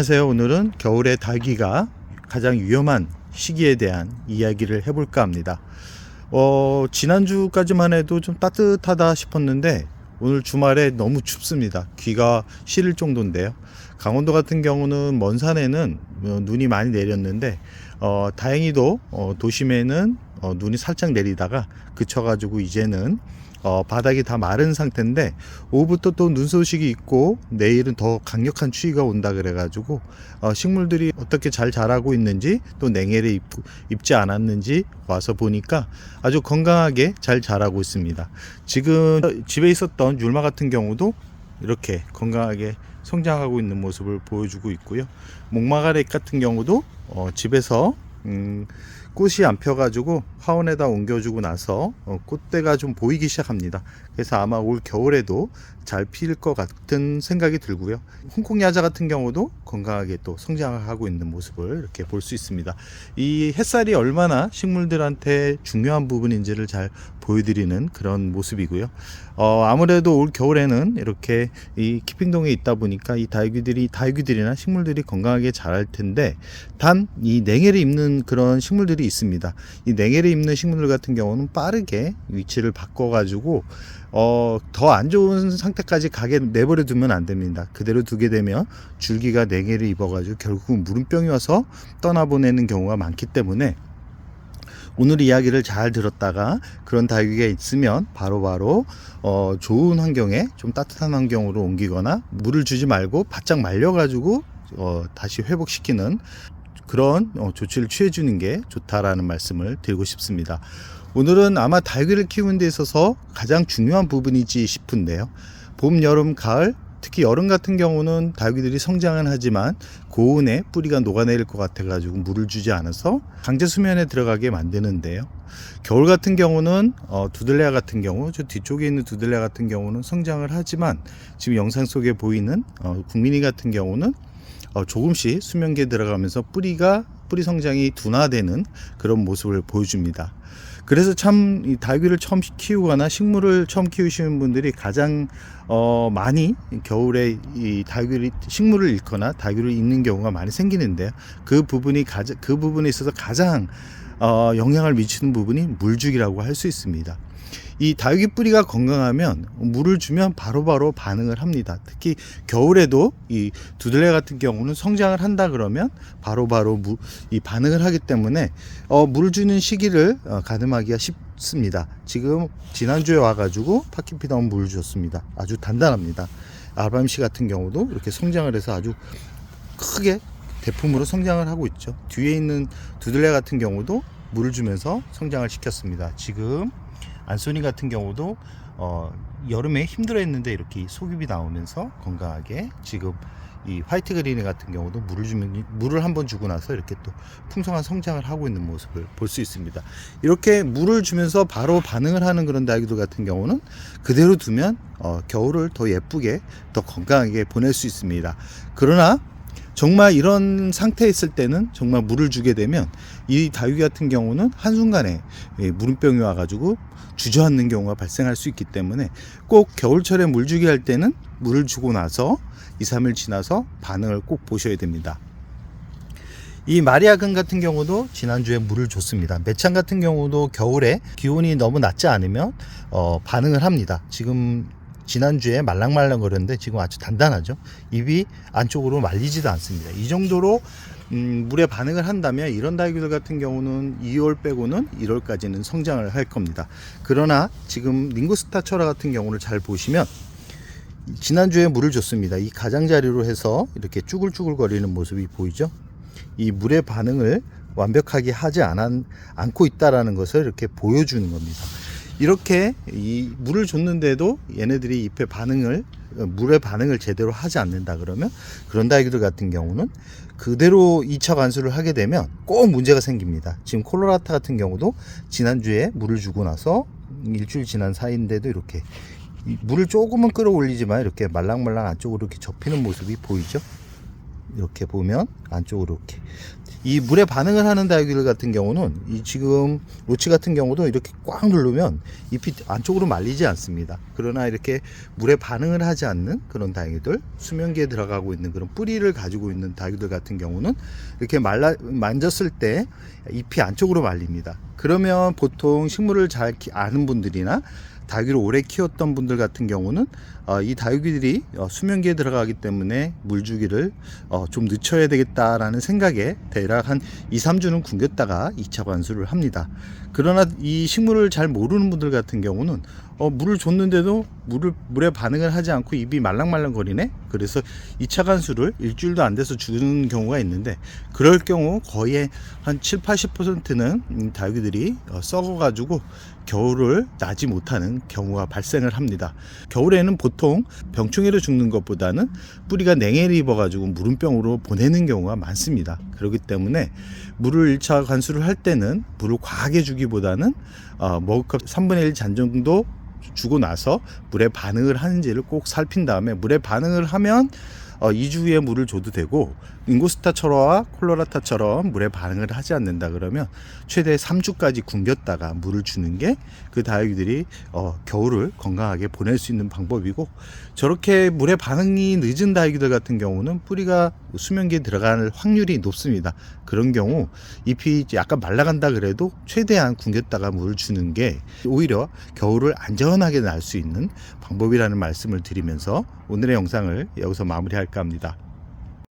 안녕하세요. 오늘은 겨울에 닭이가 가장 위험한 시기에 대한 이야기를 해볼까 합니다. 지난주까지만 해도 좀 따뜻하다 싶었는데 오늘 주말에 너무 춥습니다. 귀가 시릴 정도인데요. 강원도 같은 경우는 먼 산에는 눈이 많이 내렸는데 다행히도 도심에는 눈이 살짝 내리다가 그쳐가지고 이제는 바닥이 다 마른 상태인데 오후부터 또 눈 소식이 있고 내일은 더 강력한 추위가 온다 그래가지고 식물들이 어떻게 잘 자라고 있는지 또 냉해를 입지 않았는지 와서 보니까 아주 건강하게 잘 자라고 있습니다. 지금 집에 있었던 율마 같은 경우도 이렇게 건강하게 성장하고 있는 모습을 보여주고 있고요. 목마가렛 같은 경우도 집에서 꽃이 안 펴가지고 화원에다 옮겨주고 나서 꽃대가 좀 보이기 시작합니다. 그래서 아마 올 겨울에도 잘 필 것 같은 생각이 들고요. 홍콩 야자 같은 경우도 건강하게 또 성장을 하고 있는 모습을 이렇게 볼 수 있습니다. 이 햇살이 얼마나 식물들한테 중요한 부분인지를 잘 보여드리는 그런 모습이고요. 아무래도 올 겨울에는 이렇게 이 키핑동에 있다 보니까 이 다육이들이나 식물들이 건강하게 자랄 텐데 단 이 냉해를 입는 그런 식물들이 있습니다. 이 냉해를 입는 식물들 같은 경우는 빠르게 위치를 바꿔가지고 더 안 좋은 상태까지 가게 내버려 두면 안 됩니다. 그대로 두게 되면 줄기가 냉해를 입어가지고 결국은 무름병이 와서 떠나보내는 경우가 많기 때문에 오늘 이야기를 잘 들었다가 그런 다육이가 있으면 바로바로 좋은 환경에 좀 따뜻한 환경으로 옮기거나 물을 주지 말고 바짝 말려가지고 다시 회복시키는 그런 조치를 취해주는 게 좋다라는 말씀을 드리고 싶습니다. 오늘은 아마 다육이를 키우는 데 있어서 가장 중요한 부분이지 싶은데요. 봄, 여름, 가을, 특히 여름 같은 경우는 다육이들이 성장은 하지만 고온에 뿌리가 녹아내릴 것 같아 가지고 물을 주지 않아서 강제 수면에 들어가게 만드는데요. 겨울 같은 경우는 두들레아 같은 경우, 저 뒤쪽에 있는 두들레아 같은 경우는 성장을 하지만 지금 영상 속에 보이는 국민이 같은 경우는 조금씩 수면기에 들어가면서 뿌리 성장이 둔화되는 그런 모습을 보여줍니다. 그래서 참 이 다육이를 처음 키우거나 식물을 처음 키우시는 분들이 가장 많이 겨울에 이 식물을 잃거나 다육이를 잃는 경우가 많이 생기는데요. 그 부분에 있어서 가장 영향을 미치는 부분이 물주기라고 할 수 있습니다. 이 다육이 뿌리가 건강하면 물을 주면 바로바로 반응을 합니다. 특히 겨울에도 이 두들레 같은 경우는 성장을 한다 그러면 바로바로 이 반응을 하기 때문에 물을 주는 시기를 가늠하기가 쉽습니다. 지금 지난주에 와가지고 파키피다운 물을 줬습니다. 아주 단단합니다. 아밤씨 같은 경우도 이렇게 성장을 해서 아주 크게 대품으로 성장을 하고 있죠. 뒤에 있는 두들레 같은 경우도 물을 주면서 성장을 시켰습니다. 지금 안소니 같은 경우도 여름에 힘들어했는데 이렇게 속잎이 나오면서 건강하게 지금 이 화이트 그린 같은 경우도 물을 한번 주고 나서 이렇게 또 풍성한 성장을 하고 있는 모습을 볼 수 있습니다. 이렇게 물을 주면서 바로 반응을 하는 그런 다육이들 같은 경우는 그대로 두면 겨울을 더 예쁘게 더 건강하게 보낼 수 있습니다. 그러나 정말 이런 상태에 있을 때는 정말 물을 주게 되면 이 다육이 같은 경우는 한순간에 무름병이 와가지고 주저앉는 경우가 발생할 수 있기 때문에 꼭 겨울철에 물 주기 할 때는 물을 주고 나서 2, 3일 지나서 반응을 꼭 보셔야 됩니다. 이 마리아근 같은 경우도 지난주에 물을 줬습니다. 매창 같은 경우도 겨울에 기온이 너무 낮지 않으면 반응을 합니다. 지난주에 말랑말랑 거렸는데 지금 아주 단단하죠. 잎이 안쪽으로 말리지도 않습니다. 이 정도로 물에 반응을 한다면 이런 다육이들 같은 경우는 2월 빼고는 1월까지는 성장을 할 겁니다. 그러나 지금 링고스타처라 같은 경우를 잘 보시면 지난주에 물을 줬습니다. 이 가장자리로 해서 이렇게 쭈글쭈글 거리는 모습이 보이죠. 이 물의 반응을 완벽하게 하지 않고 있다라는 것을 이렇게 보여주는 겁니다. 이렇게 이 물을 줬는데도 얘네들이 물의 반응을 제대로 하지 않는다 그러면 그런 다육이들 같은 경우는 그대로 2차 관수를 하게 되면 꼭 문제가 생깁니다. 지금 콜로라타 같은 경우도 지난주에 물을 주고 나서 일주일 지난 사이인데도 이렇게 물을 조금은 끌어올리지만 이렇게 말랑말랑 안쪽으로 이렇게 접히는 모습이 보이죠. 이렇게 보면 안쪽으로 이렇게 이 물에 반응을 하는 다육이들 같은 경우는 이 지금 로치 같은 경우도 이렇게 꽉 누르면 잎이 안쪽으로 말리지 않습니다. 그러나 이렇게 물에 반응을 하지 않는 그런 다육이들, 수면기에 들어가고 있는 그런 뿌리를 가지고 있는 다육이들 같은 경우는 이렇게 만졌을 때 잎이 안쪽으로 말립니다. 그러면 보통 식물을 잘 아는 분들이나 다육이를 오래 키웠던 분들 같은 경우는 이 다육이들이 수면기에 들어가기 때문에 물주기를 좀 늦춰야 되겠다라는 생각에 대략 한 2, 3주는 굶겼다가 2차 관수를 합니다. 그러나 이 식물을 잘 모르는 분들 같은 경우는 물을 줬는데도 물에 반응을 하지 않고 잎이 말랑말랑거리네. 그래서 2차 관수를 일주일도 안 돼서 주는 경우가 있는데, 그럴 경우 거의 한 7, 80%는 다육이들이 썩어가지고 겨울을 나지 못하는 경우가 발생을 합니다. 겨울에는 보통 병충해로 죽는 것보다는 뿌리가 냉해를 입어가지고 무름병으로 보내는 경우가 많습니다. 그렇기 때문에 물을 1차 관수를 할 때는 물을 과하게 주기보다는 머그컵 3분의 1 잔 정도 주고 나서 물에 반응을 하는지를 꼭 살핀 다음에, 물에 반응을 하면 2주 후에 물을 줘도 되고, 잉고스타처럼 콜로라타처럼 물에 반응을 하지 않는다 그러면 최대 3주까지 굶겼다가 물을 주는 게 그 다육이들이 겨울을 건강하게 보낼 수 있는 방법이고, 저렇게 물에 반응이 늦은 다육이들 같은 경우는 뿌리가 수면기에 들어갈 확률이 높습니다. 그런 경우 잎이 약간 말라간다 그래도 최대한 굶겼다가 물을 주는 게 오히려 겨울을 안전하게 날 수 있는 방법이라는 말씀을 드리면서 오늘의 영상을 여기서 마무리할까 합니다.